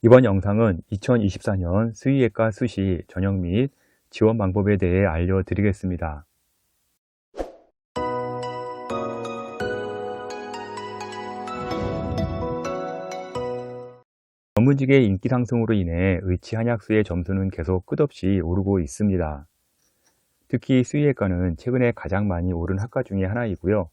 이번 영상은 2024년 수의예과 수시 전형 및 지원 방법에 대해 알려드리겠습니다. 전문직의 인기 상승으로 인해 의치 한약수의 점수는 계속 끝없이 오르고 있습니다. 특히 수의예과는 최근에 가장 많이 오른 학과 중에 하나이고요.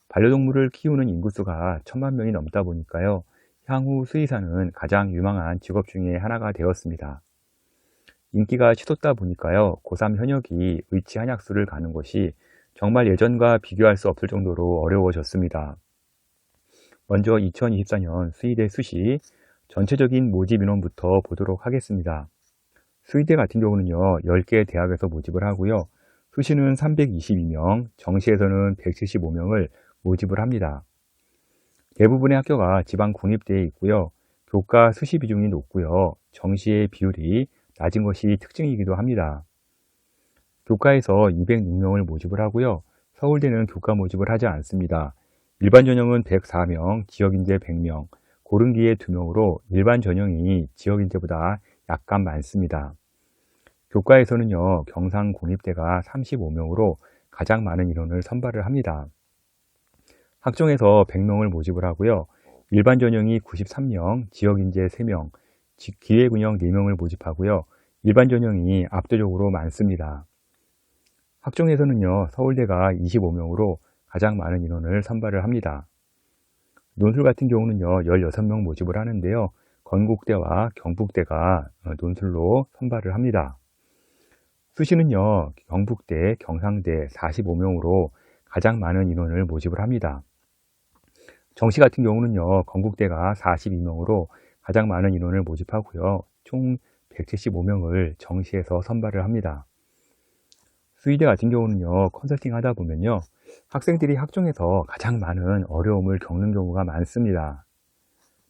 반려동물을 키우는 인구수가 1000만 명이 넘다 보니까요. 향후 수의사는 가장 유망한 직업 중에 하나가 되었습니다. 인기가 치솟다 보니까요. 고3 현역이 의치 한약수를 가는 것이 정말 예전과 비교할 수 없을 정도로 어려워졌습니다. 먼저 2024년 수의대 수시 전체적인 모집 인원부터 보도록 하겠습니다. 수의대 같은 경우는요. 10개 대학에서 모집을 하고요. 수시는 322명, 정시에서는 175명을 모집을 합니다. 대부분의 학교가 지방 국립대에 있고요. 교과 수시 비중이 높고요. 정시의 비율이 낮은 것이 특징이기도 합니다. 교과에서 206명을 모집을 하고요. 서울대는 교과 모집을 하지 않습니다. 일반 전형은 104명, 지역인재 100명, 고른기에 2명으로 일반 전형이 지역인재보다 약간 많습니다. 교과에서는요, 경상공립대가 35명으로 가장 많은 인원을 선발을 합니다. 학종에서 100명을 모집을 하고요. 일반 전형이 93명, 지역인재 3명, 기획운영 4명을 모집하고요. 일반 전형이 압도적으로 많습니다. 학종에서는요, 서울대가 25명으로 가장 많은 인원을 선발을 합니다. 논술 같은 경우는요, 16명 모집을 하는데요. 건국대와 경북대가 논술로 선발을 합니다. 수시는요, 경북대, 경상대 45명으로 가장 많은 인원을 모집을 합니다. 정시 같은 경우는요, 건국대가 42명으로 가장 많은 인원을 모집하고요. 총 175명을 정시에서 선발을 합니다. 수의대 같은 경우는요, 컨설팅 하다 보면요, 학생들이 학종에서 가장 많은 어려움을 겪는 경우가 많습니다.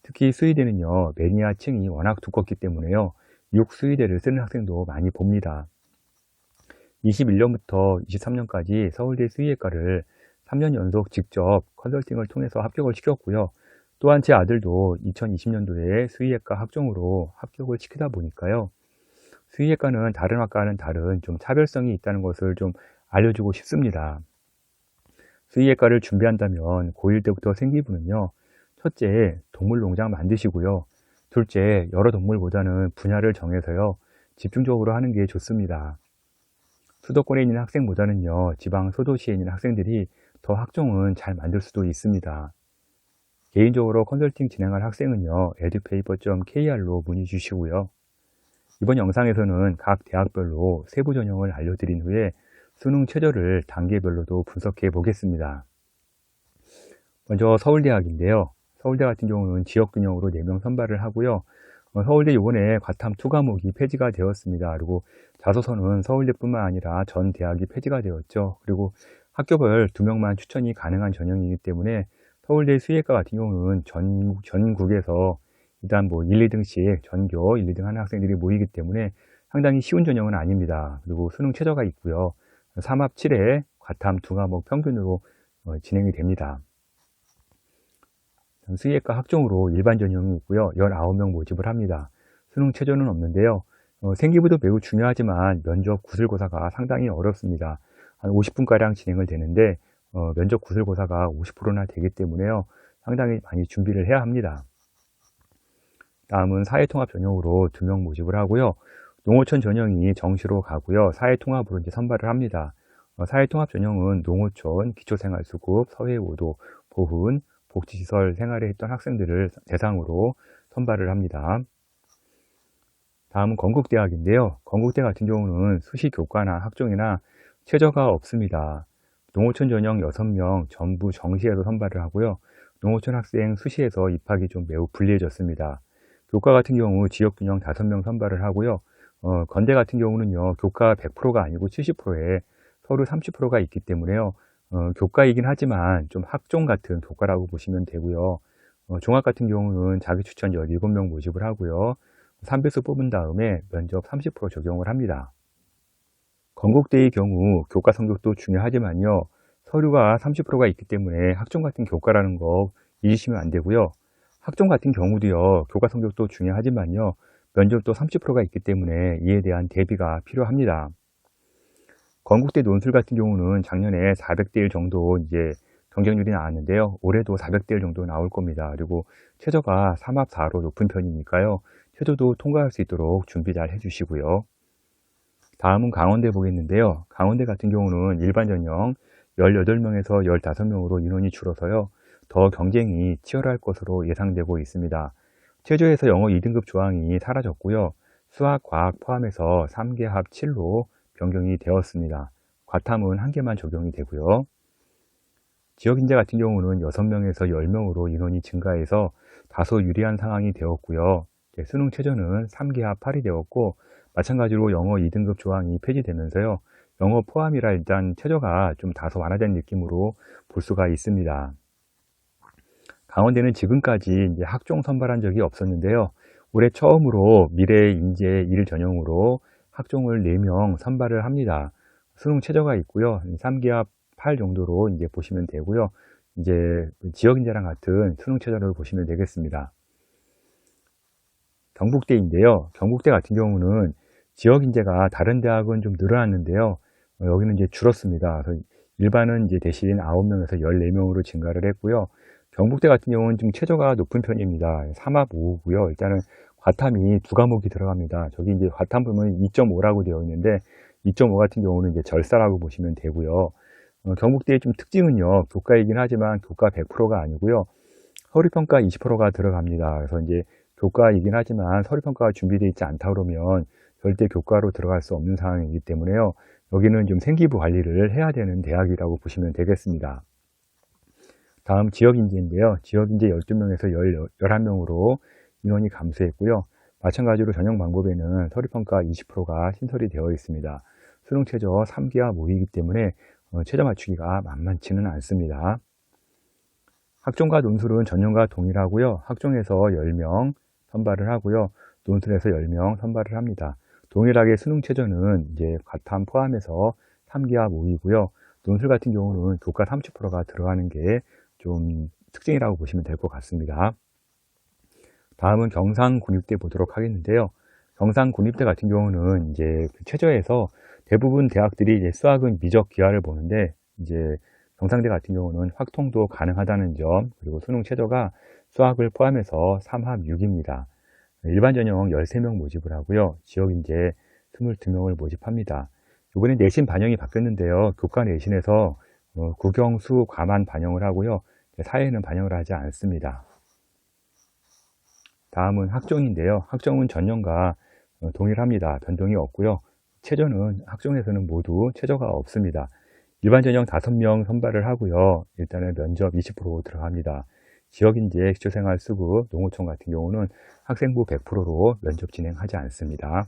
특히 수의대는요, 매니아층이 워낙 두껍기 때문에요, 6수의대를 쓰는 학생도 많이 봅니다. 21년부터 23년까지 서울대 수의예과를 3년 연속 직접 컨설팅을 통해서 합격을 시켰고요. 또한 제 아들도 2020년도에 수의예과 학종으로 합격을 시키다 보니까요. 수의예과는 다른 학과와는 다른 좀 차별성이 있다는 것을 좀 알려주고 싶습니다. 수의예과를 준비한다면 고1 때부터 생기부는요. 첫째, 동물농장 만드시고요. 둘째, 여러 동물보다는 분야를 정해서요. 집중적으로 하는 게 좋습니다. 수도권에 있는 학생보다는요. 지방 소도시에 있는 학생들이 더 학종은 잘 만들 수도 있습니다. 개인적으로 컨설팅 진행할 학생은요. edupaper.kr로 문의 주시고요. 이번 영상에서는 각 대학별로 세부 전형을 알려드린 후에 수능 최저를 단계별로도 분석해 보겠습니다. 먼저 서울대학인데요. 서울대 같은 경우는 지역균형으로 4명 선발을 하고요. 서울대 이번에 과탐 2과목이 폐지가 되었습니다. 그리고 자소서는 서울대뿐만 아니라 전 대학이 폐지가 되었죠. 그리고 학교별 2명만 추천이 가능한 전형이기 때문에 서울대 수의예과 같은 경우는 전국에서 일단 1, 2등씩 전교 1, 2등 하는 학생들이 모이기 때문에 상당히 쉬운 전형은 아닙니다. 그리고 수능 최저가 있고요. 3합 7회 과탐 2과목 평균으로 진행이 됩니다. 수의예과 학종으로 일반 전형이 있고요. 19명 모집을 합니다. 수능 최저는 없는데요. 생기부도 매우 중요하지만 면접 구술고사가 상당히 어렵습니다. 한 50분가량 진행을 되는데 면접 구술고사가 50%나 되기 때문에요. 상당히 많이 준비를 해야 합니다. 다음은 사회통합 전형으로 2명 모집을 하고요. 농어촌 전형이 정시로 가고요. 사회통합으로 이제 선발을 합니다. 사회통합 전형은 농어촌, 기초생활수급, 사회오도, 보훈, 복지시설 생활에 했던 학생들을 대상으로 선발을 합니다. 다음은 건국대학인데요. 건국대 같은 경우는 수시 교과나 학종이나 최저가 없습니다. 농어촌 전형 6명 전부 정시에서 선발을 하고요. 농어촌 학생 수시에서 입학이 좀 매우 불리해졌습니다. 교과 같은 경우 지역균형 5명 선발을 하고요. 건대 같은 경우는요. 교과 100%가 아니고 70%에 서류 30%가 있기 때문에요. 교과이긴 하지만 좀 학종 같은 교과라고 보시면 되고요. 종합 같은 경우는 자기 추천 17명 모집을 하고요. 3배수 뽑은 다음에 면접 30% 적용을 합니다. 건국대의 경우 교과 성적도 중요하지만요. 서류가 30%가 있기 때문에 학종 같은 교과라는 거 잊으시면 안 되고요. 학종 같은 경우도요, 교과 성적도 중요하지만요, 면접도 30%가 있기 때문에 이에 대한 대비가 필요합니다. 건국대 논술 같은 경우는 작년에 400대 1 정도 이제 경쟁률이 나왔는데요. 올해도 400대 1 정도 나올 겁니다. 그리고 최저가 3합 4로 높은 편이니까요. 최저도 통과할 수 있도록 준비 잘 해주시고요. 다음은 강원대 보겠는데요. 강원대 같은 경우는 일반 전형 18명에서 15명으로 인원이 줄어서요. 더 경쟁이 치열할 것으로 예상되고 있습니다. 최저에서 영어 2등급 조항이 사라졌고요. 수학, 과학 포함해서 3개 합 7로 변경이 되었습니다. 과탐은 1개만 적용이 되고요. 지역인재 같은 경우는 6명에서 10명으로 인원이 증가해서 다소 유리한 상황이 되었고요. 수능 최저는 3개 합 8이 되었고, 마찬가지로 영어 2등급 조항이 폐지되면서요. 영어 포함이라 일단 최저가 좀 다소 완화된 느낌으로 볼 수가 있습니다. 강원대는 지금까지 이제 학종 선발한 적이 없었는데요. 올해 처음으로 미래인재 1 전형으로 학종을 4명 선발을 합니다. 수능 최저가 있고요. 3개 합 8 정도로 이제 보시면 되고요. 이제 지역인재랑 같은 수능 최저를 보시면 되겠습니다. 경북대인데요. 경북대 같은 경우는 지역인재가 다른 대학은 좀 늘어났는데요. 여기는 이제 줄었습니다. 그래서 일반은 이제 대신 9명에서 14명으로 증가를 했고요. 경북대 같은 경우는 좀 최저가 높은 편입니다. 3합 5고요. 일단은 과탐이 2과목이 들어갑니다. 저기 이제 과탐 보면 2.5라고 되어 있는데 2.5 같은 경우는 이제 절사라고 보시면 되고요. 경북대의 좀 특징은요. 교과이긴 하지만 교과 100%가 아니고요. 서류평가 20%가 들어갑니다. 그래서 이제 교과이긴 하지만 서류평가가 준비되어 있지 않다 그러면 절대 교과로 들어갈 수 없는 상황이기 때문에요. 여기는 좀 생기부 관리를 해야 되는 대학이라고 보시면 되겠습니다. 다음 지역인재인데요. 지역인재 12명에서 11명으로 인원이 감소했고요. 마찬가지로 전형 방법에는 서류평가 20%가 신설이 되어 있습니다. 수능 최저 3기와 모이기 때문에 최저 맞추기가 만만치는 않습니다. 학종과 논술은 전형과 동일하고요. 학종에서 10명 선발을 하고요. 논술에서 10명 선발을 합니다. 동일하게 수능 최저는 이제 과탐 포함해서 3기와 모이고요. 논술 같은 경우는 교과 30%가 들어가는 게 좀 특징이라고 보시면 될 것 같습니다. 다음은 경상군립대 보도록 하겠는데요. 경상군립대 같은 경우는 이제 최저에서 대부분 대학들이 이제 수학은 미적 기하를 보는데 이제 경상대 같은 경우는 확통도 가능하다는 점, 그리고 수능 최저가 수학을 포함해서 3합 6입니다. 일반 전형 13명 모집을 하고요. 지역인재 22명을 모집합니다. 이번에 내신 반영이 바뀌었는데요. 교과 내신에서 국영, 수, 과만 반영을 하고요. 사회는 반영을 하지 않습니다. 다음은 학종인데요. 학종은 전형과 동일합니다. 변동이 없고요. 최저는 학종에서는 모두 최저가 없습니다. 일반 전형 5명 선발을 하고요. 일단은 면접 20% 들어갑니다. 지역인재, 기초생활 수급, 농어촌 같은 경우는 학생부 100%로 면접 진행하지 않습니다.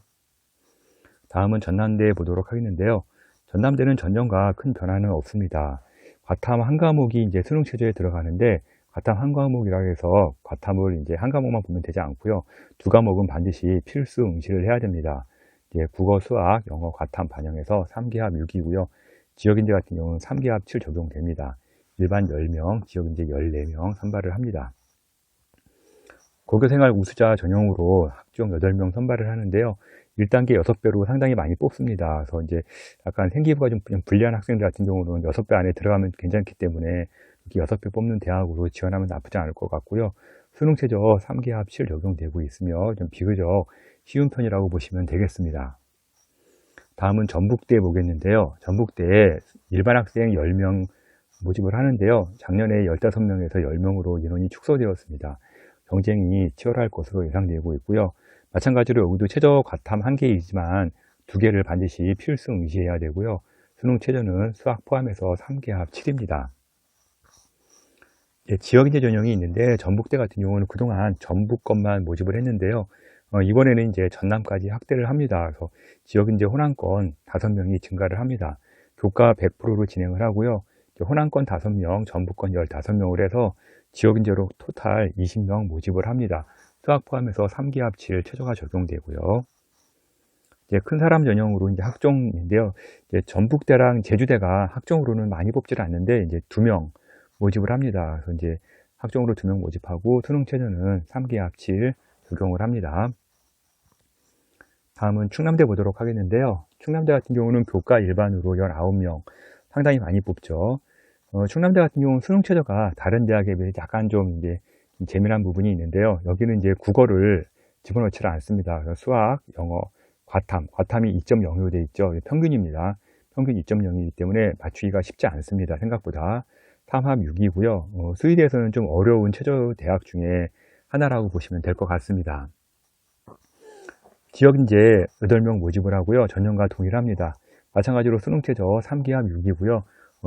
다음은 전남대 보도록 하겠는데요. 전남대는 전형과 큰 변화는 없습니다. 과탐 한 과목이 이제 수능 최저에 들어가는데 과탐 한 과목이라 해서 과탐을 이제 한 과목만 보면 되지 않고요. 2과목은 반드시 필수 응시를 해야 됩니다. 이제 국어, 수학, 영어 과탐 반영해서 3기 합 6이고요. 지역인재 같은 경우는 3기 합 7 적용됩니다. 일반 10명, 지역인재 14명 선발을 합니다. 고교생활 우수자 전형으로 학종 8명 선발을 하는데요. 1단계 6배로 상당히 많이 뽑습니다. 그래서 이제 약간 생기부가 좀 불리한 학생들 같은 경우는 6배 안에 들어가면 괜찮기 때문에 이렇게 6배 뽑는 대학으로 지원하면 나쁘지 않을 것 같고요. 수능 최저 3기 합 7 적용되고 있으며 좀 비교적 쉬운 편이라고 보시면 되겠습니다. 다음은 전북대 보겠는데요. 전북대에 일반 학생 10명 모집을 하는데요. 작년에 15명에서 10명으로 인원이 축소되었습니다. 경쟁이 치열할 것으로 예상되고 있고요. 마찬가지로 여기도 최저 과탐 1개이지만 2개를 반드시 필수 응시해야 되고요. 수능 최저는 수학 포함해서 3개 합 7입니다. 지역인재 전형이 있는데 전북대 같은 경우는 그동안 전북 것만 모집을 했는데요. 이번에는 이제 전남까지 확대를 합니다. 그래서 지역인재 호남권 5명이 증가를 합니다. 교과 100%로 진행을 하고요. 호남권 5명, 전북권 15명을 해서 지역인재로 토탈 20명 모집을 합니다. 수학 포함해서 3기 합 7 최저가 적용되고요. 이제 큰 사람 전형으로 이제 학종인데요. 이제 전북대랑 제주대가 학종으로는 많이 뽑지는 않는데 이제 2명 모집을 합니다. 그래서 이제 학종으로 2명 모집하고 수능 최저는 3기 합 7 적용을 합니다. 다음은 충남대 보도록 하겠는데요. 충남대 같은 경우는 교과 일반으로 19명, 상당히 많이 뽑죠. 충남대 같은 경우는 수능 최저가 다른 대학에 비해 약간 좀 이제 재미난 부분이 있는데요. 여기는 이제 국어를 집어넣지를 않습니다. 그래서 수학, 영어, 과탐이 2.0으로 되어 있죠. 평균입니다. 평균 2.0이기 때문에 맞추기가 쉽지 않습니다. 생각보다. 3합 6이고요. 수의대에서는 좀 어려운 최저 대학 중에 하나라고 보시면 될 것 같습니다. 지역인재 8명 모집을 하고요. 전년과 동일합니다. 마찬가지로 수능 최저 3기합 6이고요.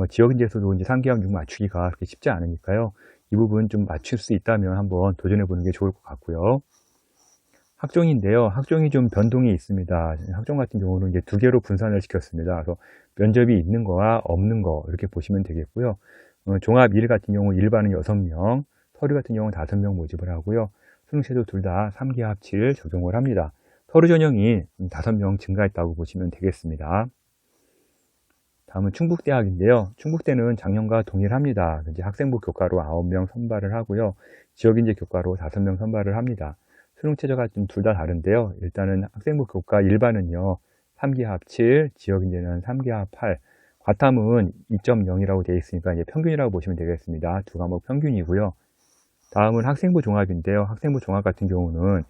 지역인재에서도 이제 3기합 6 맞추기가 그렇게 쉽지 않으니까요. 이 부분 좀 맞출 수 있다면 한번 도전해 보는 게 좋을 것 같고요. 학종인데요. 학종이 좀 변동이 있습니다. 학종 같은 경우는 이제 2개로 분산을 시켰습니다. 그래서 면접이 있는 거와 없는 거 이렇게 보시면 되겠고요. 종합 1 같은 경우 일반은 6명, 서류 같은 경우는 5명 모집을 하고요. 수능 최저 둘 다 3기 합 7 적용을 합니다. 서류 전형이 5명 증가했다고 보시면 되겠습니다. 다음은 충북대학인데요. 충북대는 작년과 동일합니다. 이제 학생부 교과로 9명 선발을 하고요. 지역인재 교과로 5명 선발을 합니다. 수능 최저가 좀 둘 다 다른데요. 일단은 학생부 교과 일반은요. 3기 합 7, 지역인재는 3기 합 8, 과탐은 2.0이라고 되어 있으니까 이제 평균이라고 보시면 되겠습니다. 두 과목 평균이고요. 다음은 학생부 종합인데요. 학생부 종합 같은 경우는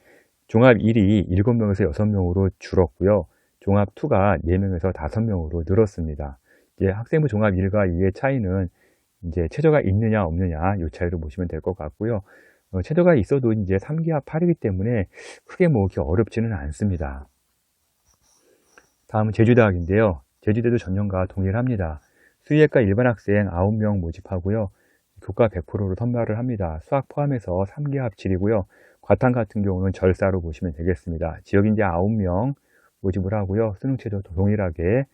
종합 1이 7명에서 6명으로 줄었고요. 종합 2가 4명에서 5명으로 늘었습니다. 이제 학생부 종합 1과 2의 차이는 이제 최저가 있느냐 없느냐 이 차이로 보시면 될 것 같고요. 최저가 있어도 이제 3기 합 8이기 때문에 크게 뭐 이렇게 어렵지는 않습니다. 다음은 제주대학인데요. 제주대도 전년과 동일합니다. 수의학과 일반 학생 9명 모집하고요. 교과 100%로 선발을 합니다. 수학 포함해서 3기 합 7이고요. 과탐 같은 경우는 절사로 보시면 되겠습니다. 지역인재 9명 모집을 하고요. 수능 최저 동일하게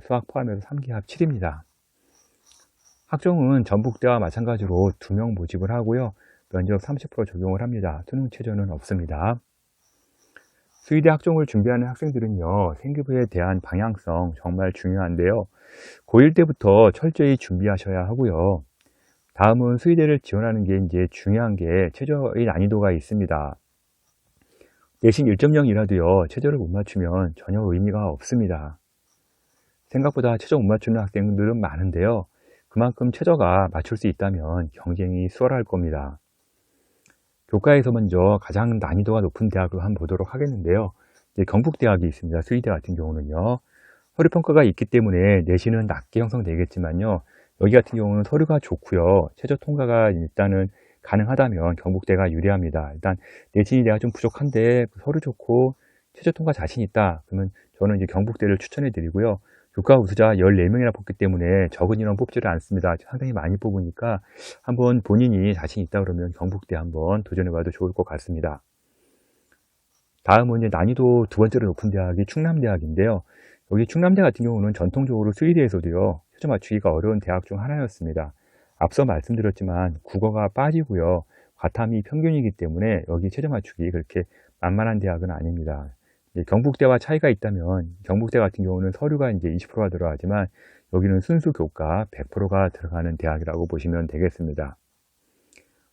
수학 포함해서 3기 합 7입니다. 학종은 전북대와 마찬가지로 2명 모집을 하고요. 면접 30% 적용을 합니다. 수능 최저는 없습니다. 수의대 학종을 준비하는 학생들은요. 생기부에 대한 방향성 정말 중요한데요. 고1 때부터 철저히 준비하셔야 하고요. 다음은 수의대를 지원하는 게 이제 중요한 게 최저의 난이도가 있습니다. 내신 1.0이라도요. 최저를 못 맞추면 전혀 의미가 없습니다. 생각보다 최저 못 맞추는 학생들은 많은데요. 그만큼 최저가 맞출 수 있다면 경쟁이 수월할 겁니다. 교과에서 먼저 가장 난이도가 높은 대학을 한번 보도록 하겠는데요. 경북대학이 있습니다. 수의대 같은 경우는요. 서류평가가 있기 때문에 내신은 낮게 형성되겠지만요. 여기 같은 경우는 서류가 좋고요. 최저 통과가 일단은 가능하다면 경북대가 유리합니다. 일단 내신이 내가 좀 부족한데 서류 좋고 최저 통과 자신 있다. 그러면 저는 이제 경북대를 추천해 드리고요. 교과 우수자 14명이나 뽑기 때문에 적은 인원 뽑지를 않습니다. 상당히 많이 뽑으니까 한번 본인이 자신 있다 그러면 경북대 한번 도전해 봐도 좋을 것 같습니다. 다음은 이제 난이도 두 번째로 높은 대학이 충남대학인데요. 여기 충남대 같은 경우는 전통적으로 수의대에서도요. 최저 맞추기가 어려운 대학 중 하나였습니다. 앞서 말씀드렸지만 국어가 빠지고요. 과탐이 평균이기 때문에 여기 최저 맞추기 그렇게 만만한 대학은 아닙니다. 경북대와 차이가 있다면 경북대 같은 경우는 서류가 이제 20%가 들어가지만 여기는 순수 교과 100%가 들어가는 대학이라고 보시면 되겠습니다.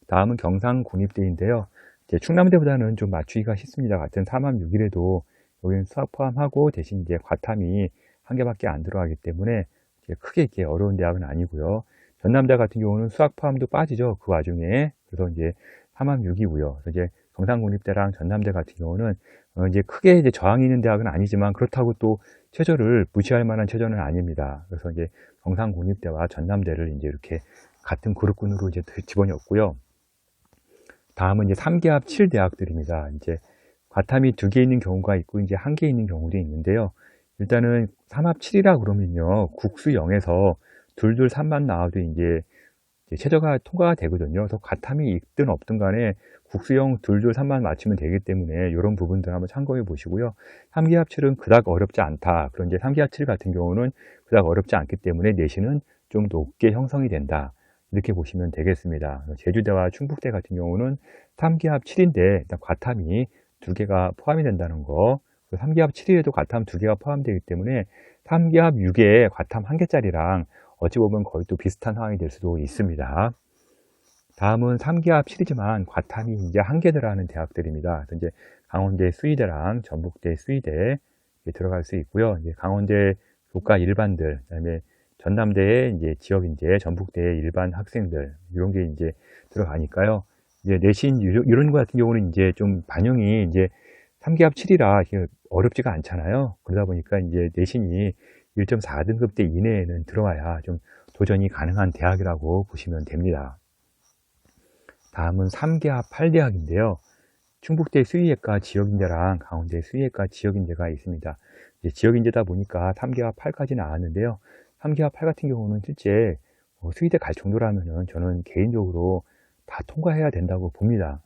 다음은 경상국립대인데요. 충남대보다는 좀 맞추기가 쉽습니다. 같은 3합 6일에도 여기는 수학 포함하고 대신 이제 과탐이 한 개밖에 안 들어가기 때문에 크게 이렇게 어려운 대학은 아니고요. 전남대 같은 경우는 수학 포함도 빠지죠. 그 와중에 그래서 이제 3합 6이고요. 이제 경상국립대랑 전남대 같은 경우는 이제 크게 이제 저항이 있는 대학은 아니지만 그렇다고 또 최저를 무시할 만한 최저는 아닙니다. 그래서 이제 경상국립대와 전남대를 이제 이렇게 같은 그룹군으로 이제 집어넣었고요. 다음은 이제 3기 합 7 대학들입니다. 이제 과탐이 2개 있는 경우가 있고 이제 1개 있는 경우도 있는데요. 일단은 3합 7이라 그러면요. 국수 0에서 둘둘 3만 나와도 이제 최저가 통과가 되거든요. 그래서 과탐이 있든 없든 간에 국수형 둘둘 3만 맞추면 되기 때문에 이런 부분들 한번 참고해 보시고요. 3기 합 7은 그닥 어렵지 않다. 그런 이제 3기 합 7 같은 경우는 그닥 어렵지 않기 때문에 내신은 좀 높게 형성이 된다. 이렇게 보시면 되겠습니다. 제주대와 충북대 같은 경우는 3기 합 7인데 일단 과탐이 2개가 포함이 된다는 거. 3기 합 7일에도 과탐 2개가 포함되기 때문에 3기 합 6에 과탐 1개짜리랑 어찌 보면 거의 또 비슷한 상황이 될 수도 있습니다. 다음은 3기합 7이지만 과탐이 이제 한 개 들어가는 대학들입니다. 그래서 이제 강원대 수의대랑 전북대 수의대 들어갈 수 있고요. 이제 강원대 교과 일반들, 그다음에 전남대의 이제 지역 인재, 전북대의 일반 학생들 이런 게 이제 들어가니까요. 이제 내신 이런 거 같은 경우는 이제 좀 반영이 이제 3기합 7이라 어렵지가 않잖아요. 그러다 보니까 이제 내신이 1.4등급대 이내에는 들어와야 좀 도전이 가능한 대학이라고 보시면 됩니다. 다음은 3기합 8대학인데요. 충북대 수의예과 지역인재랑 강원대 수의예과 지역인재가 있습니다. 지역인재다 보니까 3기합 8까지 나왔는데요. 3기합 8 같은 경우는 실제 수의대 갈 정도라면은 저는 개인적으로 다 통과해야 된다고 봅니다.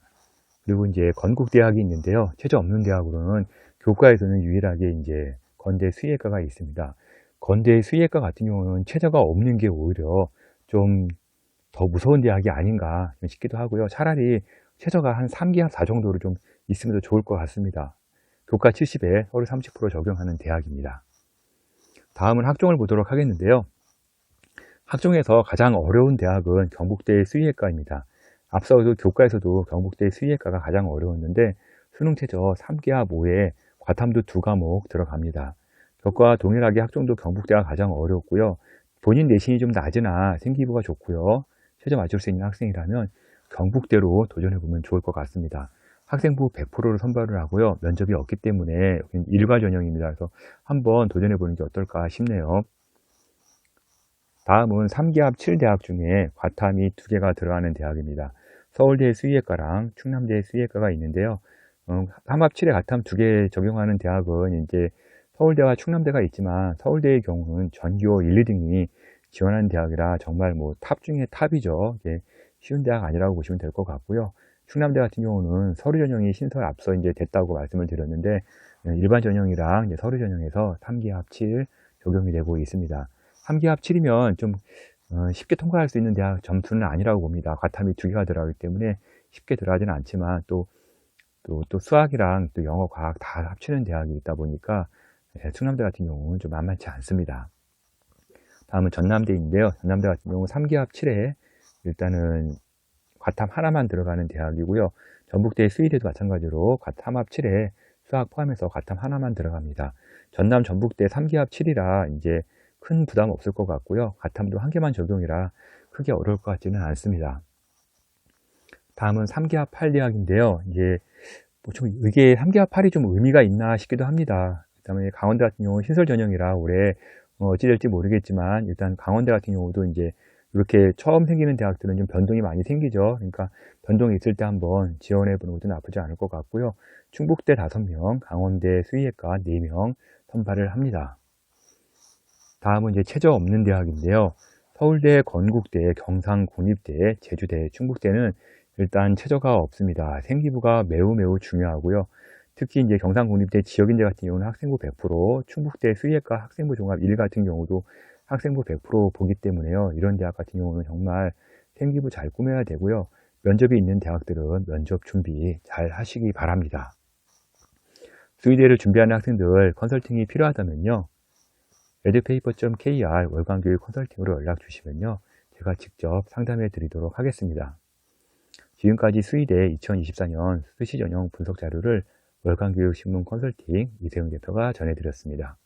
그리고 이제 건국대학이 있는데요. 최저 없는 대학으로는 교과에서는 유일하게 이제 건대 수의예과가 있습니다. 건대 수의예과 같은 경우는 최저가 없는 게 오히려 좀 더 무서운 대학이 아닌가 싶기도 하고요. 차라리 최저가 한 3기합 4 정도로 좀 있으면 더 좋을 것 같습니다. 교과 70에 서류 30% 적용하는 대학입니다. 다음은 학종을 보도록 하겠는데요. 학종에서 가장 어려운 대학은 경북대 수의예과입니다. 앞서도 교과에서도 경북대 수의예과가 가장 어려웠는데 수능 최저 3기합 5에 과탐도 2과목 들어갑니다. 교과와 동일하게 학종도 경북대가 가장 어렵고요. 본인 내신이 좀 낮으나 생기부가 좋고요. 최저 맞출 수 있는 학생이라면 경북대로 도전해보면 좋을 것 같습니다. 학생부 100%를 선발을 하고요. 면접이 없기 때문에 일괄 전형입니다. 그래서 한번 도전해보는 게 어떨까 싶네요. 다음은 3기합 7대학 중에 과탐이 2개가 들어가는 대학입니다. 서울대 수의예과랑 충남대 수의예과가 있는데요. 3합 7에 과탐 2개 적용하는 대학은 이제 서울대와 충남대가 있지만 서울대의 경우는 전교 1, 2등이 지원하는 대학이라 정말 뭐 탑 중에 탑이죠. 쉬운 대학 아니라고 보시면 될 것 같고요. 충남대 같은 경우는 서류 전형이 신설 앞서 이제 됐다고 말씀을 드렸는데 일반 전형이랑 이제 서류 전형에서 3기합 7 적용이 되고 있습니다. 3기합 7이면 좀 쉽게 통과할 수 있는 대학 점수는 아니라고 봅니다. 과탐이 2개가 들어가기 때문에 쉽게 들어가지는 않지만 또 수학이랑 또 영어, 과학 다 합치는 대학이 있다 보니까 충남대 같은 경우는 좀 만만치 않습니다. 다음은 전남대인데요. 전남대 같은 경우 3기합 7에 일단은 과탐 하나만 들어가는 대학이고요. 전북대 수의대도 마찬가지로 과탐 합 7에 수학 포함해서 과탐 하나만 들어갑니다. 전남 전북대 3기합 7이라 이제 큰 부담 없을 것 같고요. 과탐도 한 개만 적용이라 크게 어려울 것 같지는 않습니다. 다음은 3기합 8대학인데요. 이제 이게 3기합 8이 좀 의미가 있나 싶기도 합니다. 그다음에 강원대 같은 경우는 신설 전형이라 올해 어찌 될지 모르겠지만 일단 강원대 같은 경우도 이제 이렇게 처음 생기는 대학들은 좀 변동이 많이 생기죠. 그러니까 변동이 있을 때 한번 지원해 보는 것도 나쁘지 않을 것 같고요. 충북대 5명, 강원대 수의예과 4명 선발을 합니다. 다음은 이제 최저 없는 대학인데요. 서울대, 건국대, 경상국립대, 제주대, 충북대는 일단 최저가 없습니다. 생기부가 매우 중요하고요. 특히 이제 경상국립대 지역인재 같은 경우는 학생부 100%, 충북대 수의예과 학생부 종합 1 같은 경우도 학생부 100% 보기 때문에요. 이런 대학 같은 경우는 정말 생기부 잘 꾸며야 되고요. 면접이 있는 대학들은 면접 준비 잘 하시기 바랍니다. 수의대를 준비하는 학생들 컨설팅이 필요하다면요. edpaper.kr 월간교육 컨설팅으로 연락 주시면요. 제가 직접 상담해 드리도록 하겠습니다. 지금까지 수의대 2024년 수시 전형 분석 자료를 월간교육신문 컨설팅 이세훈 대표가 전해드렸습니다.